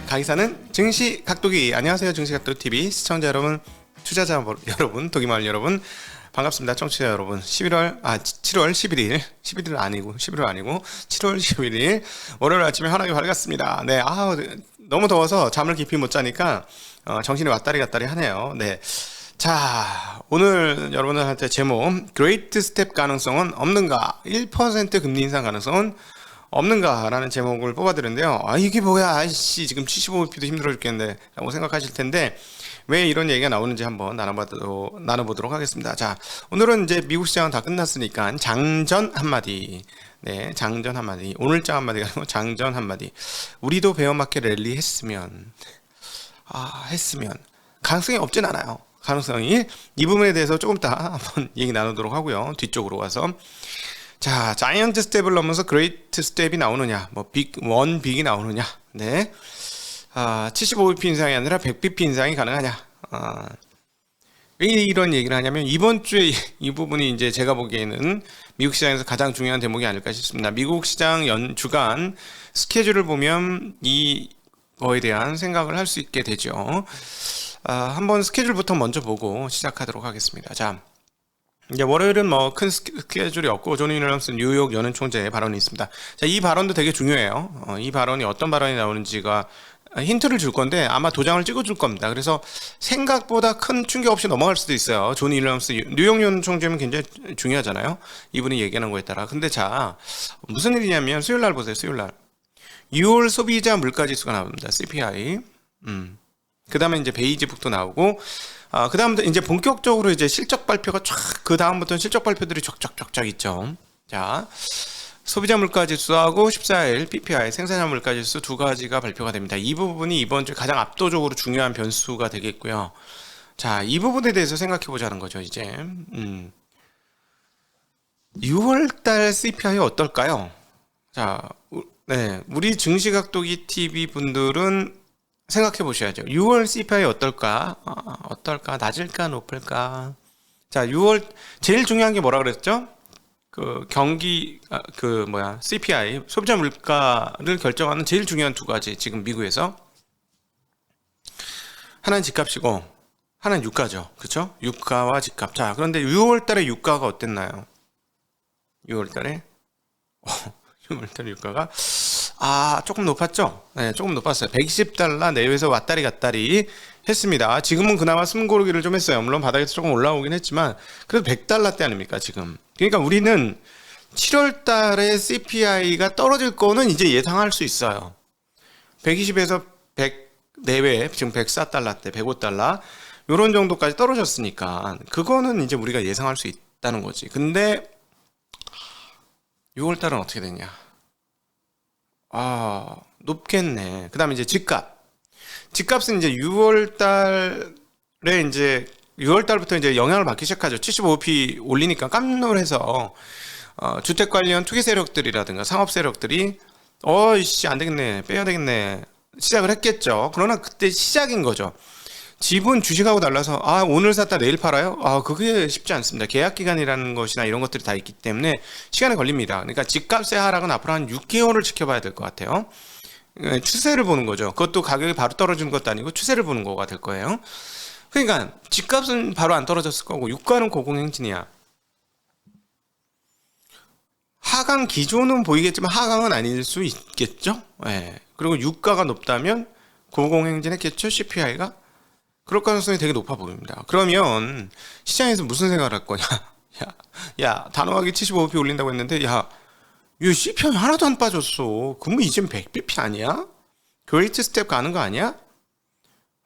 강의사는 증시 각도기. 안녕하세요, 증시 각도기 TV 시청자 여러분, 투자자 여러분, 도기마을 여러분, 반갑습니다. 청취자 여러분. 7월 11일 11일 아니고 11월 아니고 7월 11일 월요일 아침에 환하게 밝았습니다. 네, 너무 더워서 잠을 깊이 못 자니까 정신이 왔다리 갔다리 하네요. 네. 자, 오늘 여러분들한테 제목, 그레이트 스텝 가능성은 없는가? 1% 금리 인상 가능성은 없는가? 라는 제목을 뽑아드렸는데요. 이게 뭐야? 아이씨, 지금 75bp도 힘들어 죽겠는데 라고 생각하실 텐데, 왜 이런 얘기가 나오는지 한번 나눠보도록 하겠습니다. 자, 오늘은 이제 미국 시장은 다 끝났으니까 장전 한마디. 네, 장전 한마디. 오늘자 한마디가 아니고 장전 한마디. 우리도 베어마켓 랠리 했으면 가능성이 없진 않아요. 가능성이. 이 부분에 대해서 조금 더 한번 얘기 나누도록 하고요. 뒤쪽으로 가서. 자, 자이언트 스텝을 넘어서 그레이트 스텝이 나오느냐, 빅이 나오느냐. 네. 75bp 인상이 아니라 100bp 인상이 가능하냐. 왜 이런 얘기를 하냐면, 이번 주에 이 부분이 이제 제가 보기에는 미국 시장에서 가장 중요한 대목이 아닐까 싶습니다. 미국 시장 주간 스케줄을 보면 이거에 대한 생각을 할 수 있게 되죠. 한번 스케줄부터 먼저 보고 시작하도록 하겠습니다. 자, 이제 월요일은 큰 스케줄이 없고, 존 윌리엄스 뉴욕 연은 총재의 발언이 있습니다. 자, 이 발언도 되게 중요해요. 이 발언이 어떤 발언이 나오는지가 힌트를 줄 건데, 아마 도장을 찍어줄 겁니다. 그래서 생각보다 큰 충격 없이 넘어갈 수도 있어요. 존 윌리엄스 뉴욕 연은 총재면 굉장히 중요하잖아요. 이분이 얘기하는 거에 따라. 근데 자, 무슨 일이냐면, 수요일 날 보세요. 수요일 날 6월 소비자 물가지수가 나옵니다. CPI. 그 다음에 이제 베이지북도 나오고, 그 다음부터 이제 본격적으로 이제 실적 발표가 그 다음부터는 실적 발표들이 쫙쫙쫙쫙 있죠. 자, 소비자 물가지수하고 14일 PPI 생산자 물가지수 두 가지가 발표가 됩니다. 이 부분이 이번 주 가장 압도적으로 중요한 변수가 되겠고요. 자, 이 부분에 대해서 생각해 보자는 거죠, 이제. 6월달 CPI 어떨까요? 자, 네, 우리 증시각도기 TV 분들은 생각해 보셔야죠. 6월 CPI 어떨까? 낮을까? 높을까? 자, 6월 제일 중요한 게 뭐라 그랬죠? CPI 소비자 물가를 결정하는 제일 중요한 두 가지, 지금 미국에서. 하나는 집값이고 하나는 유가죠. 그렇죠? 유가와 집값. 자, 그런데 6월 달에 유가가 어땠나요? 6월 달에 6월 달에 유가가 조금 높았죠? 네, 조금 높았어요. 120달러 내외에서 왔다리 갔다리 했습니다. 지금은 그나마 숨 고르기를 좀 했어요. 물론 바닥에서 조금 올라오긴 했지만, 그래도 100달러대 아닙니까, 지금? 그러니까 우리는 7월 달에 CPI가 떨어질 거는 이제 예상할 수 있어요. 120에서 100 내외, 지금 104달러대, 105달러, 요런 정도까지 떨어졌으니까, 그거는 이제 우리가 예상할 수 있다는 거지. 근데, 6월 달은 어떻게 되냐? 높겠네. 그 다음에 이제 집값은 이제 6월 달에 이제 6월 달부터 이제 영향을 받기 시작하죠. 75p 올리니까 깜놀해서 주택 관련 투기 세력들이라든가 상업 세력들이 안 되겠네, 빼야 되겠네 시작을 했겠죠. 그러나 그때 시작인 거죠. 집은 주식하고 달라서 오늘 샀다 내일 팔아요? 그게 쉽지 않습니다. 계약 기간이라는 것이나 이런 것들이 다 있기 때문에 시간이 걸립니다. 그러니까 집값의 하락은 앞으로 한 6개월을 지켜봐야 될 것 같아요. 추세를 보는 거죠. 그것도 가격이 바로 떨어지는 것도 아니고 추세를 보는 거가 될 거예요. 그러니까 집값은 바로 안 떨어졌을 거고, 유가는 고공행진이야. 하강 기조는 보이겠지만 하강은 아닐 수 있겠죠. 네. 그리고 유가가 높다면 고공행진했겠죠, CPI가. 그럴 가능성이 되게 높아 보입니다. 그러면 시장에서 무슨 생각을 할 거냐? 단호하게 75bp 올린다고 했는데, 이 CPI 하나도 안 빠졌어. 그러면 이젠 100bp 아니야? 그레이트 스텝 가는 거 아니야?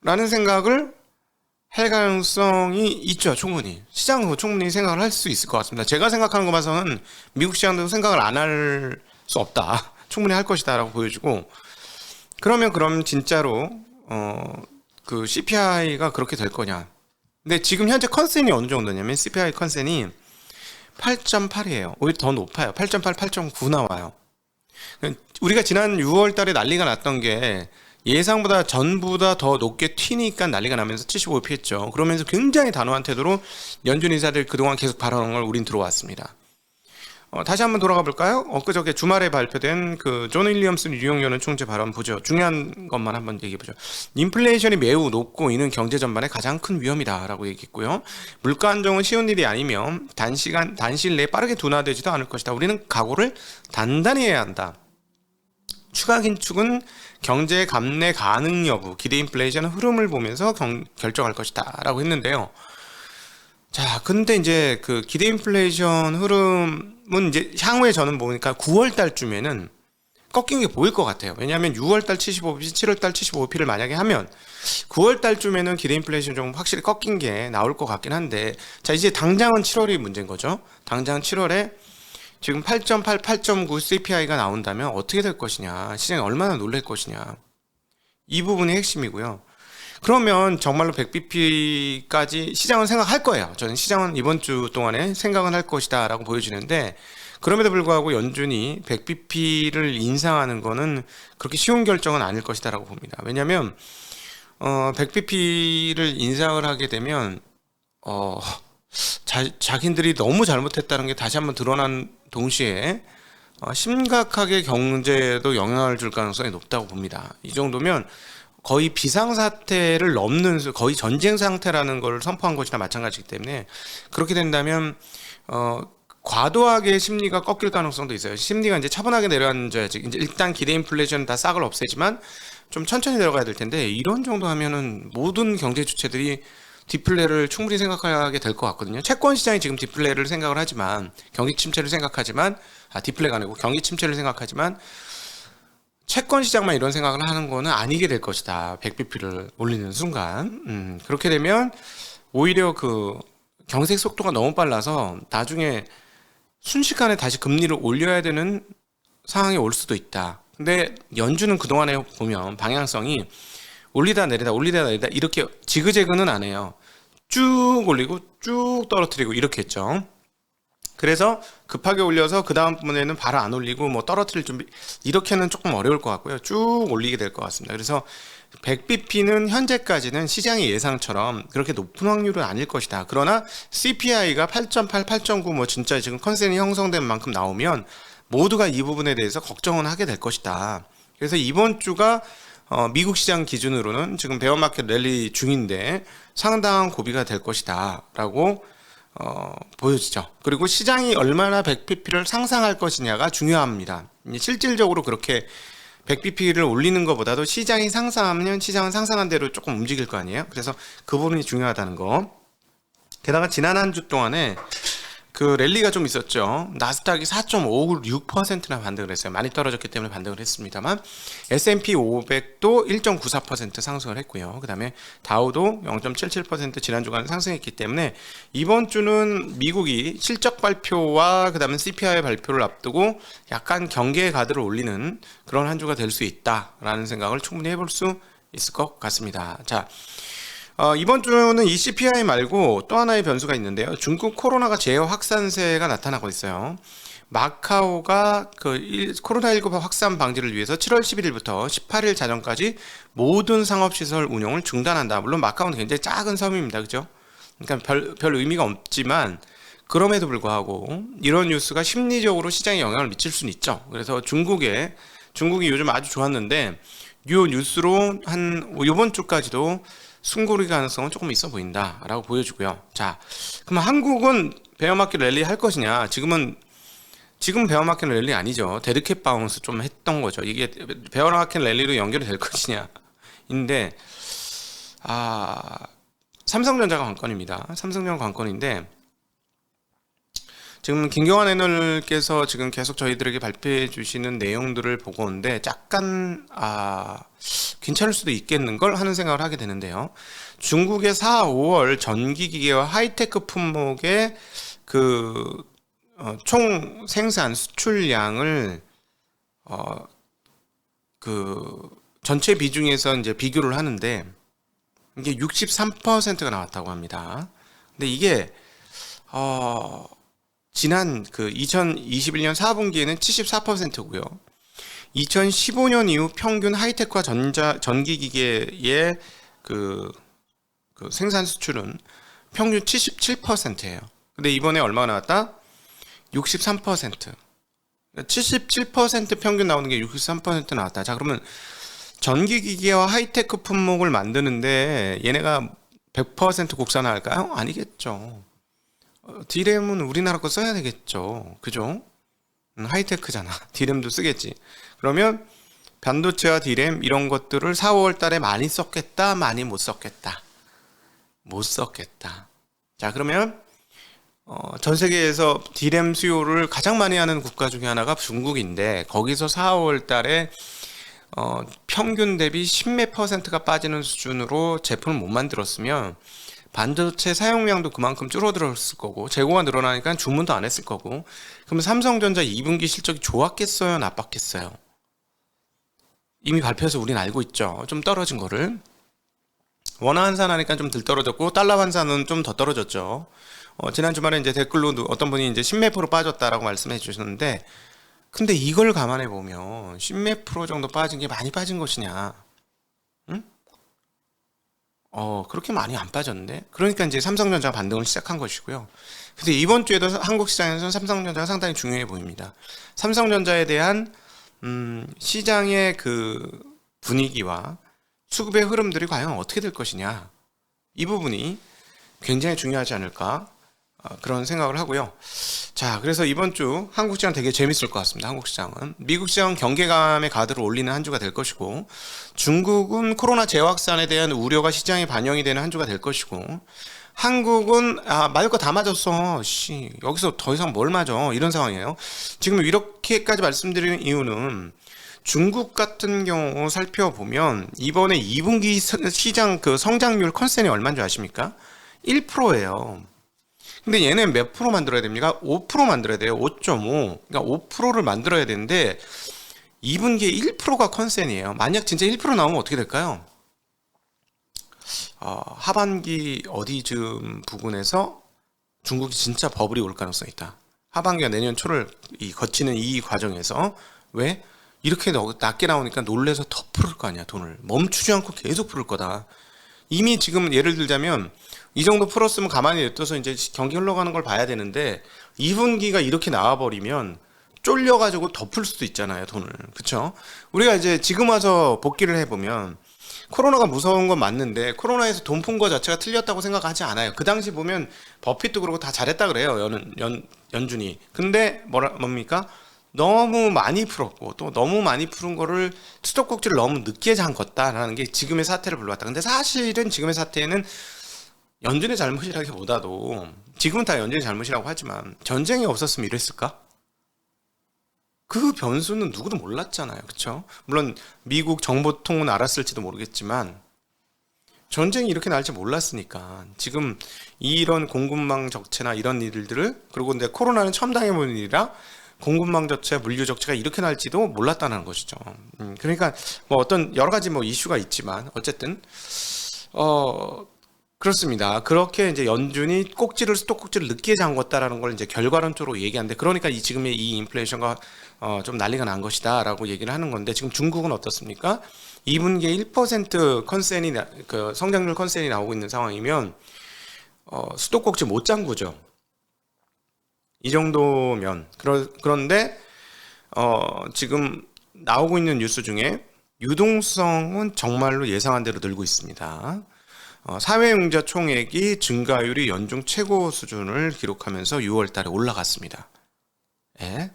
라는 생각을 할 가능성이 있죠, 충분히. 시장은 충분히 생각을 할 수 있을 것 같습니다. 제가 생각하는 거 봐서는 미국 시장도 생각을 안 할 수 없다. 충분히 할 것이다 라고 보여주고, 그럼 진짜로 그 CPI가 그렇게 될 거냐. 근데 지금 현재 컨센이 어느 정도냐면, CPI 컨센이 8.8이에요. 오히려 더 높아요. 8.8, 8.9 나와요. 우리가 지난 6월 달에 난리가 났던 게 예상보다 전보다 더 높게 튀니까 난리가 나면서 75p 했죠. 그러면서 굉장히 단호한 태도로 연준 인사들 그동안 계속 발언한 걸 우린 들어왔습니다. 다시 한번 돌아가 볼까요? 엊그저께 주말에 발표된 그 존 윌리엄스 뉴욕연은 총재 발언 보죠. 중요한 것만 한번 얘기해 보죠. 인플레이션이 매우 높고 이는 경제 전반의 가장 큰 위험이다라고 얘기했고요. 물가 안정은 쉬운 일이 아니며 단시일 내에 빠르게 둔화되지도 않을 것이다. 우리는 각오를 단단히 해야 한다. 추가 긴축은 경제 감내 가능 여부, 기대 인플레이션 흐름을 보면서 결정할 것이다라고 했는데요. 자, 근데 이제 그 기대 인플레이션 흐름은 이제 향후에 저는 보니까 9월 달쯤에는 꺾인 게 보일 것 같아요. 왜냐하면 6월 달 75bp, 7월 달 75bp를 만약에 하면 9월 달쯤에는 기대 인플레이션 좀 확실히 꺾인 게 나올 것 같긴 한데, 자, 이제 당장은 7월이 문제인 거죠. 당장 7월에 지금 8.8, 8.9 CPI가 나온다면 어떻게 될 것이냐, 시장이 얼마나 놀랄 것이냐, 이 부분이 핵심이고요. 그러면 정말로 100bp까지 시장은 생각할 거예요. 저는 시장은 이번 주 동안에 생각은 할 것이다 라고 보여지는데, 그럼에도 불구하고 연준이 100bp를 인상하는 거는 그렇게 쉬운 결정은 아닐 것이다 라고 봅니다. 왜냐하면 100bp를 인상을 하게 되면 자기들이 너무 잘못했다는 게 다시 한번 드러난 동시에 심각하게 경제에도 영향을 줄 가능성이 높다고 봅니다. 이 정도면 거의 비상사태를 넘는, 거의 전쟁 상태라는 걸 선포한 것이나 마찬가지이기 때문에, 그렇게 된다면 과도하게 심리가 꺾일 가능성도 있어요. 심리가 이제 차분하게 내려앉아야지. 이제 일단 기대 인플레이션은 다 싹을 없애지만 좀 천천히 내려가야 될 텐데, 이런 정도 하면은 모든 경제 주체들이 디플레를 충분히 생각하게 될 것 같거든요. 채권 시장이 지금 디플레를 생각을 하지만, 경기 침체를 생각하지만, 디플레가 아니고 경기 침체를 생각하지만, 채권 시장만 이런 생각을 하는 거는 아니게 될 것이다. 100bp를 올리는 순간. 그렇게 되면 오히려 그 경색 속도가 너무 빨라서 나중에 순식간에 다시 금리를 올려야 되는 상황이 올 수도 있다. 근데 연준은 그동안에 보면 방향성이 올리다 내리다 올리다 내리다 이렇게 지그재그는 안 해요. 쭉 올리고 쭉 떨어뜨리고 이렇게 했죠. 그래서 급하게 올려서 그 다음 분에는 바로 안 올리고 뭐 떨어뜨릴 준비, 이렇게는 조금 어려울 것 같고요. 쭉 올리게 될 것 같습니다. 그래서 100bp는 현재까지는 시장의 예상처럼 그렇게 높은 확률은 아닐 것이다. 그러나 CPI가 8.8, 8.9 뭐 진짜 지금 컨센이 형성된 만큼 나오면 모두가 이 부분에 대해서 걱정은 하게 될 것이다. 그래서 이번 주가 미국 시장 기준으로는 지금 베어마켓 랠리 중인데 상당한 고비가 될 것이다 라고 보여지죠. 그리고 시장이 얼마나 100bp를 상상할 것이냐가 중요합니다. 실질적으로 그렇게 100bp를 올리는 것보다도 시장이 상상하면 시장은 상상한 대로 조금 움직일 거 아니에요. 그래서 그 부분이 중요하다는 거. 게다가 지난 한 주 동안에 그 랠리가 좀 있었죠. 나스닥이 4.56%나 반등을 했어요. 많이 떨어졌기 때문에 반등을 했습니다만, S&P 500도 1.94% 상승을 했고요. 그 다음에 다우도 0.77% 지난 주간 상승했기 때문에 이번 주는 미국이 실적 발표와 그 다음에 CPI 발표를 앞두고 약간 경계의 가드를 올리는 그런 한 주가 될 수 있다라는 생각을 충분히 해볼 수 있을 것 같습니다. 자, 이번 주는 이 CPI 말고 또 하나의 변수가 있는데요. 중국 코로나가 재확산세가 나타나고 있어요. 마카오가 그 코로나19 확산 방지를 위해서 7월 11일부터 18일 자정까지 모든 상업시설 운영을 중단한다. 물론 마카오는 굉장히 작은 섬입니다. 그죠? 그러니까 별 의미가 없지만, 그럼에도 불구하고 이런 뉴스가 심리적으로 시장에 영향을 미칠 수는 있죠. 그래서 중국이 요즘 아주 좋았는데, 이 뉴스로 이번 주까지도 숨고르기 가능성은 조금 있어 보인다라고 보여주고요. 자, 그럼 한국은 베어마켓 랠리 할 것이냐? 지금 베어마켓 랠리 아니죠. 데드캣 바운스 좀 했던 거죠. 이게 베어마켓 랠리로 연결이 될 것이냐인데, 삼성전자가 관건입니다. 삼성전자 관건인데, 지금 김경환 애널께서 지금 계속 저희들에게 발표해 주시는 내용들을 보고 오는데 약간 괜찮을 수도 있겠는걸 하는 생각을 하게 되는데요. 중국의 4, 5월 전기기계와 하이테크 품목의 그 총 생산 수출량을 그 전체 비중에서 이제 비교를 하는데 이게 63%가 나왔다고 합니다. 근데 이게 지난 그 2021년 4분기에는 74%고요. 2015년 이후 평균 하이테크와 전기기계의 그 생산 수출은 평균 77%예요. 근데 이번에 얼마가 나왔다? 63%. 77% 평균 나오는 게 63% 나왔다. 자, 그러면 전기기기와 하이테크 품목을 만드는데 얘네가 100% 국산화할까요? 아니겠죠. 디램은 우리나라 거 써야 되겠죠. 그죠? 하이테크잖아. 디램도 쓰겠지. 그러면 반도체와 디램 이런 것들을 4, 5월 달에 많이 썼겠다, 많이 못 썼겠다. 못 썼겠다. 자, 그러면 전 세계에서 디램 수요를 가장 많이 하는 국가 중에 하나가 중국인데 거기서 4, 5월 달에 평균 대비 10몇 %가 빠지는 수준으로 제품을 못 만들었으면 반도체 사용량도 그만큼 줄어들었을 거고 재고가 늘어나니까 주문도 안 했을 거고 그러면 삼성전자 2분기 실적이 좋았겠어요? 나빴겠어요? 이미 발표해서 우리는 알고 있죠. 좀 떨어진 거를. 원화 환산하니까 좀 덜 떨어졌고 달러 환산은 좀 더 떨어졌죠. 지난 주말에 이제 댓글로 어떤 분이 이제 10몇 % 빠졌다라고 말씀해 주셨는데 근데 이걸 감안해 보면 10몇 % 정도 빠진 게 많이 빠진 것이냐? 응? 그렇게 많이 안 빠졌는데? 그러니까 이제 삼성전자가 반등을 시작한 것이고요. 근데 이번 주에도 한국 시장에서는 삼성전자가 상당히 중요해 보입니다. 삼성전자에 대한 시장의 그 분위기와 수급의 흐름들이 과연 어떻게 될 것이냐? 이 부분이 굉장히 중요하지 않을까? 그런 생각을 하고요. 자, 그래서 이번 주 한국 시장 되게 재밌을 것 같습니다. 한국 시장은 미국 시장은 경계감의 가드를 올리는 한 주가 될 것이고 중국은 코로나 재확산에 대한 우려가 시장에 반영이 되는 한 주가 될 것이고 한국은 맞을 거 다 맞았어. 여기서 더 이상 뭘 맞아? 이런 상황이에요. 지금 이렇게까지 말씀드리는 이유는 중국 같은 경우 살펴보면 이번에 2분기 시장 그 성장률 컨센이 얼마인 줄 아십니까? 1%예요. 근데 얘는 몇 프로 만들어야 됩니까? 5% 만들어야 돼요. 5.5. 그러니까 5%를 만들어야 되는데 2분기에 1%가 컨센이에요. 만약 진짜 1% 나오면 어떻게 될까요? 하반기 어디쯤 부근에서 중국이 진짜 버블이 올 가능성이 있다. 하반기가 내년 초를 거치는 이 과정에서 왜? 이렇게 낮게 나오니까 놀래서 더 풀을 거 아니야. 돈을 멈추지 않고 계속 풀을 거다. 이미 지금 예를 들자면 이 정도 풀었으면 가만히 냅둬서 이제 경기 흘러가는 걸 봐야 되는데 2분기가 이렇게 나와버리면 쫄려가지고 더 풀 수도 있잖아요, 돈을. 그쵸? 우리가 이제 지금 와서 복기를 해보면 코로나가 무서운 건 맞는데 코로나에서 돈 푼 거 자체가 틀렸다고 생각하지 않아요. 그 당시 보면 버핏도 그러고 다 잘했다 그래요, 연준이. 근데 뭡니까? 너무 많이 풀었고 또 너무 많이 푸른 거를 수도꼭지를 너무 늦게 잠궜다라는 게 지금의 사태를 불러왔다. 근데 사실은 지금의 사태는 연준의 잘못이라기보다도 지금은 다 연준의 잘못이라고 하지만 전쟁이 없었으면 이랬을까? 그 변수는 누구도 몰랐잖아요. 그쵸? 물론 미국 정보통은 알았을지도 모르겠지만 전쟁이 이렇게 날지 몰랐으니까 지금 이런 공급망 적체나 이런 일들을 그리고 근데 코로나는 처음 당해본 일이라 공급망 적체, 물류 적체가 이렇게 날지도 몰랐다는 것이죠. 그러니까 뭐 어떤 여러 가지 뭐 이슈가 있지만 어쨌든 그렇습니다. 그렇게 이제 연준이 수도꼭지를 늦게 잠궜다라는 걸 이제 결과론적으로 얘기하는데 그러니까 지금의 이 인플레이션가 좀 난리가 난 것이다라고 얘기를 하는 건데 지금 중국은 어떻습니까? 2분기에 1% 컨센이 그 성장률 컨센이 나오고 있는 상황이면 수도꼭지 못 잠그죠. 이 정도면 그런데 지금 나오고 있는 뉴스 중에 유동성은 정말로 예상한 대로 늘고 있습니다. 사회융자 총액이 증가율이 연중 최고 수준을 기록하면서 6월 달에 올라갔습니다. 예?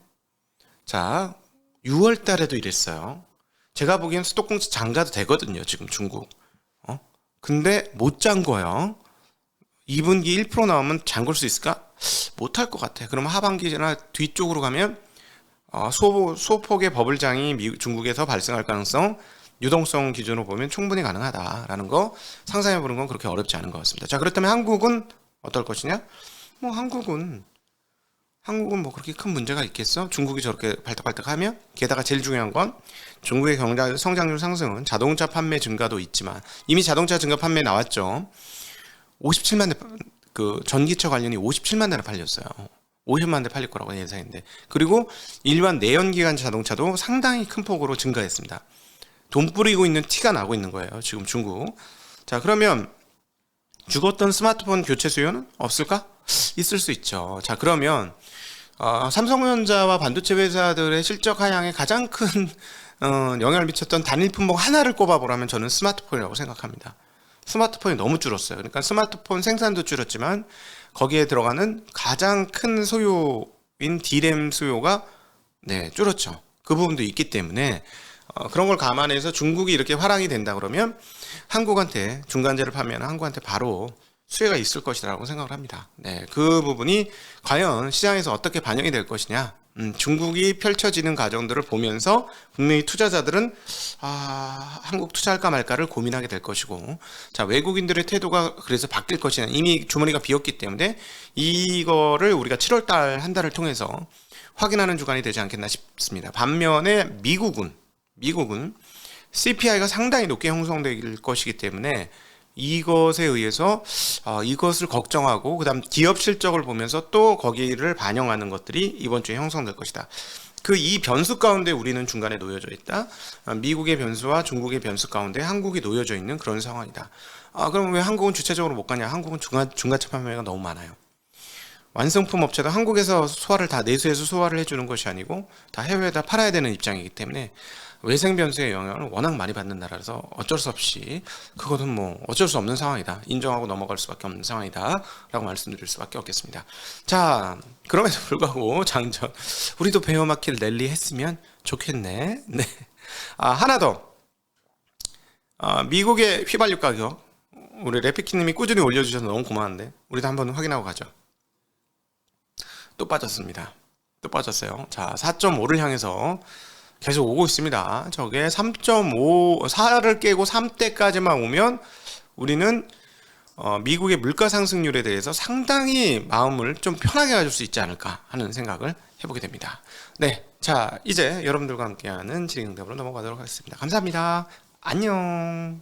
자, 6월 달에도 이랬어요. 제가 보기엔 수도꼭지 잠가도 되거든요, 지금 중국. 근데 못 잠궈요. 2분기 1% 나오면 잠글 수 있을까? 못할 것 같아. 그럼 하반기나 뒤쪽으로 가면 소폭의 버블장이 중국에서 발생할 가능성 유동성 기준으로 보면 충분히 가능하다라는 거 상상해보는 건 그렇게 어렵지 않은 것 같습니다. 자, 그렇다면 한국은 어떨 것이냐? 뭐 한국은 뭐 그렇게 큰 문제가 있겠어? 중국이 저렇게 발떡발떡하면 게다가 제일 중요한 건 중국의 경제 성장률 상승은 자동차 판매 증가도 있지만 이미 자동차 증가 판매 나왔죠. 57만 대 그 전기차 관련이 57만 대나 팔렸어요. 50만 대 팔릴 거라고 예상했는데 그리고 일반 내연기관 자동차도 상당히 큰 폭으로 증가했습니다. 돈 뿌리고 있는 티가 나고 있는 거예요. 지금 중국. 자, 그러면 죽었던 스마트폰 교체 수요는 없을까? 있을 수 있죠. 자, 그러면 삼성전자와 반도체 회사들의 실적 하향에 가장 큰 영향을 미쳤던 단일 품목 하나를 꼽아보라면 저는 스마트폰이라고 생각합니다. 스마트폰이 너무 줄었어요. 그러니까 스마트폰 생산도 줄었지만 거기에 들어가는 가장 큰 소요인 D램 수요가 줄었죠. 그 부분도 있기 때문에 그런 걸 감안해서 중국이 이렇게 화랑이 된다 그러면 한국한테 중간재를 판매하는 한국한테 바로 수혜가 있을 것이라고 생각을 합니다. 그 부분이 과연 시장에서 어떻게 반영이 될 것이냐. 중국이 펼쳐지는 과정들을 보면서 분명히 투자자들은 한국 투자할까 말까를 고민하게 될 것이고, 자, 외국인들의 태도가 그래서 바뀔 것이냐. 이미 주머니가 비었기 때문에 이거를 우리가 7월 달 한 달을 통해서 확인하는 주간이 되지 않겠나 싶습니다. 반면에 미국은 CPI가 상당히 높게 형성될 것이기 때문에 이것에 의해서 이것을 걱정하고 그다음 기업 실적을 보면서 또 거기를 반영하는 것들이 이번 주에 형성될 것이다. 그 이 변수 가운데 우리는 중간에 놓여져 있다. 미국의 변수와 중국의 변수 가운데 한국이 놓여져 있는 그런 상황이다. 그럼 왜 한국은 주체적으로 못 가냐? 한국은 중간체 판매가 너무 많아요. 완성품 업체도 한국에서 소화를 다 내수해서 소화를 해주는 것이 아니고 다 해외에다 팔아야 되는 입장이기 때문에 외생 변수의 영향을 워낙 많이 받는 나라라서 어쩔 수 없이 그것은 뭐 어쩔 수 없는 상황이다. 인정하고 넘어갈 수밖에 없는 상황이다. 라고 말씀드릴 수밖에 없겠습니다. 자, 그럼에도 불구하고 장전 우리도 베어마켓 랠리 했으면 좋겠네. 하나 더. 미국의 휘발유 가격 우리 레피키님이 꾸준히 올려주셔서 너무 고마운데 우리도 한번 확인하고 가죠. 또 빠졌습니다. 또 빠졌어요. 자, 4.5를 향해서 계속 오고 있습니다. 저게 3.5, 4를 깨고 3대까지만 오면 우리는 미국의 물가 상승률에 대해서 상당히 마음을 좀 편하게 가질 수 있지 않을까 하는 생각을 해보게 됩니다. 자, 이제 여러분들과 함께하는 질의응답으로 넘어가도록 하겠습니다. 감사합니다. 안녕.